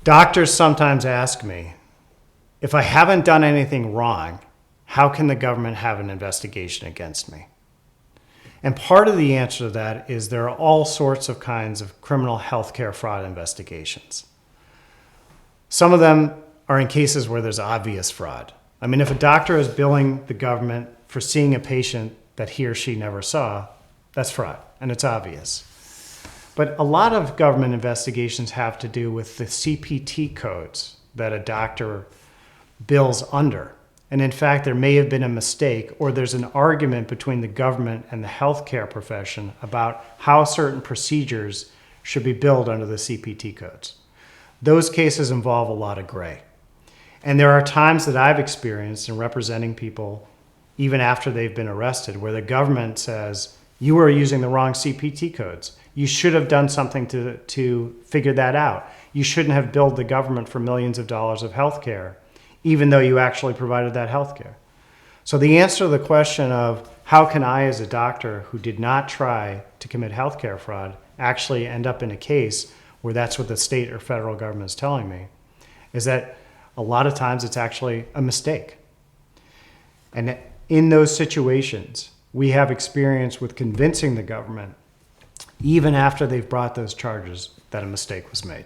Doctors sometimes ask me, if I haven't done anything wrong, how can the government have an investigation against me? And part of the answer to that is there are all sorts of kinds of criminal healthcare fraud investigations. Some of them are in cases where there's obvious fraud. I mean, if a doctor is billing the government for seeing a patient that he or she never saw, that's fraud, and it's obvious. But a lot of government investigations have to do with the CPT codes that a doctor bills under. And in fact, there may have been a mistake, or there's an argument between the government and the healthcare profession about how certain procedures should be billed under the CPT codes. Those cases involve a lot of gray. And there are times that I've experienced in representing people, even after they've been arrested, where the government says, you are using the wrong CPT codes. You should have done something to figure that out. You shouldn't have billed the government for millions of dollars of healthcare, even though you actually provided that healthcare. So the answer to the question of how can I, as a doctor who did not try to commit healthcare fraud, actually end up in a case where that's what the state or federal government is telling me, is that a lot of times it's actually a mistake. And in those situations, we have experience with convincing the government, even after they've brought those charges, that a mistake was made.